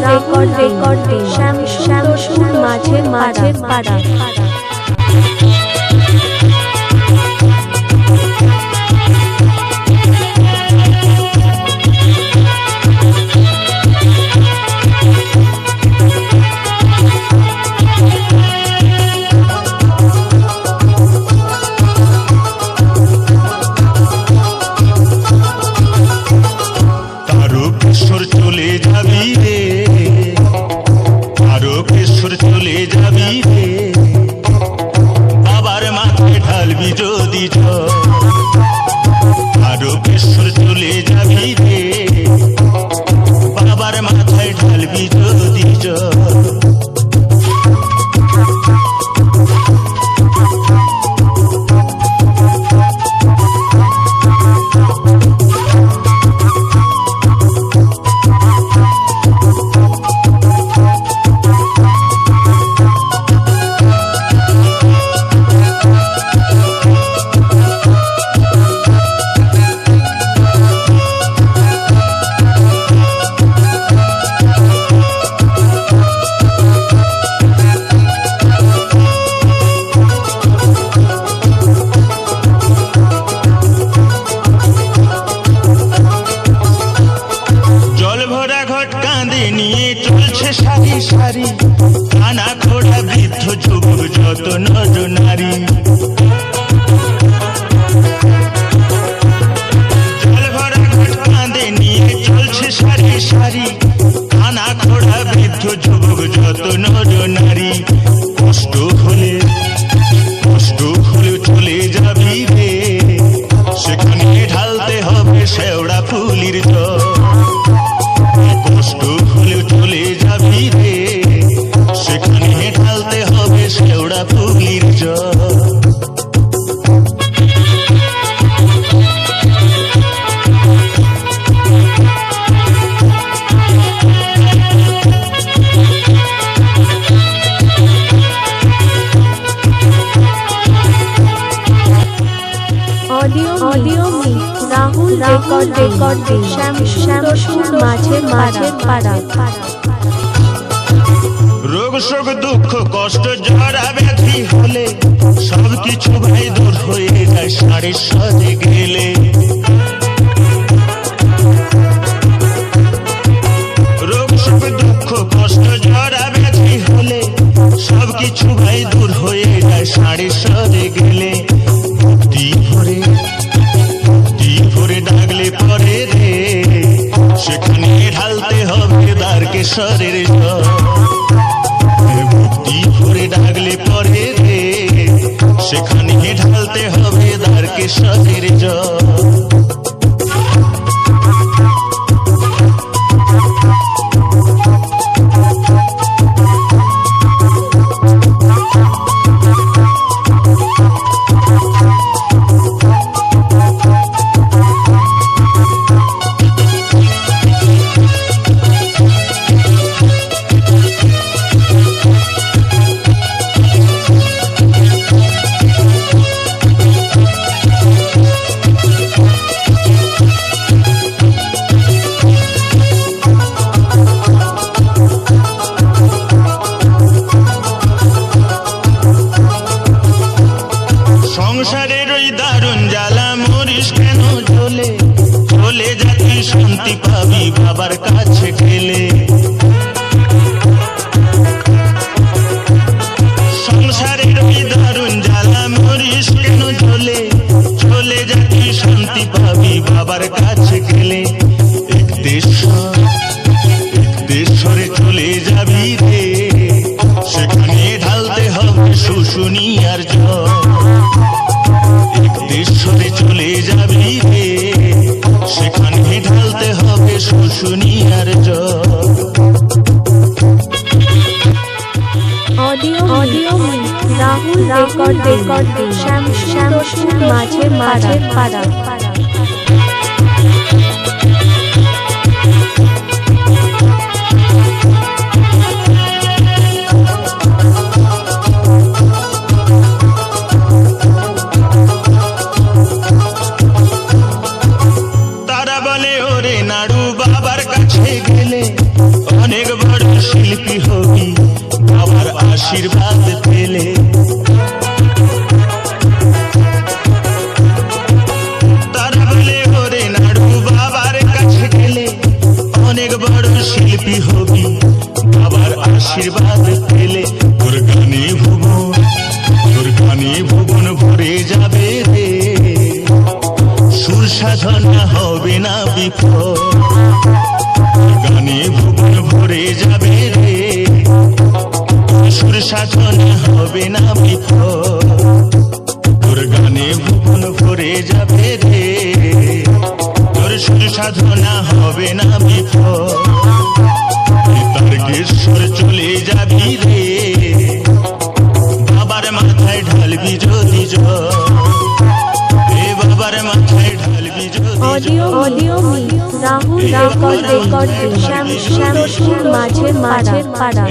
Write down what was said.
Recording Shyamsundar মাঝের পাড়া। চলে যাবি রে, তারকেশ্বর চলে যাবি রে, বাবার মাথায় ঢালবি যদি জল। তারকেশ্বর চলে যাবি রে, বাবার মাথায় ঢালবি যদি জল। নিয়ে চলছে সারি সারি, কানা খোড়া বৃদ্ধ যুবক যত নর নারী। জল ভরা ঘট কাঁধে নিয়ে চলছে সারি সারি, কানা খোড়া বৃদ্ধ যুবক যত নর নারী। কষ্ট হলে চলে যাবি রে, সেখানে ঢালতে হবে শেওড়া ফুলির জল। কষ্ট হলেও চলে যাবি রে, সেখানে ঢালতে হবে শেওড়া ফুলির জল। অডিও রাহুল রেকর্ডিং শ্যামসুন্দর মাঝের পাড়া। রোগ শোক দুঃখ কষ্ট জরা ব্যাধি হলে সবকিছু ভাই দূর হয়ে যায় সাড়ে সাথে গেলে। রোগ শোক দুঃখ কষ্ট জরা ব্যাধি হলে সবকিছু ভাই দূর হয়ে যায় সাড়ে সাথে গেলে। ভরে ডাকলে পরে রে, সেখানে ঢালতে হবে দ্বারকেশ্বরের জল। ভক্তি ভরে ডাকলে পরে রে, সেখানে ঢালতে হবে দ্বারকেশ্বরের জল। সংসারের ওই দারুণ জ্বালা মরিস কেন ঝোলে, চলে যাতে শান্তি পাবি বাবার কাছে গেলে। সংসারের ওই দারুণ জ্বালা মরিস কেন ঝোলে, চলে যাতে শান্তি পাবি বাবার কাছে গেলে। এক দেশরে চলে যাবি রে, সেখানে ঢালতে হবে শুশুনিয়ার জল। দেশরে চলে যাবি রে, সেখানে ঢালতে হবে শুশুনিয়ার জল। অডিও রাহুল রেকর্ডিং শ্যামসুন্দর মাঝের পাড়া। তারা বলে ওরে নাড়ু বাবার কাছে গেলে অনেক বড় পেলে তারা বলে ওরে নাড়ু বাবার কাছে গেলে অনেক বড় শিল্পী হবি বাবার আশীর্বাদ পেলে তোর গানে ভুবন ভরে যাবে রে সুর সাধনা হবে না বিফল গানে ভুবন ভরে যাবে রে সুর সাধনা হবে না বিফল তোর গানে ভুবন ভরে যাবে রে তোর সুর সাধনা হবে না বিফল তারকেশ্বর চলে যাবি রে বাবার মাথায় ঢালবি যদি জল বাবার মাথায় ঢালবি যদি অডিও রাহুল রেকর্ডিং শ্যামসুন্দরপুর মাঝের পাড়া।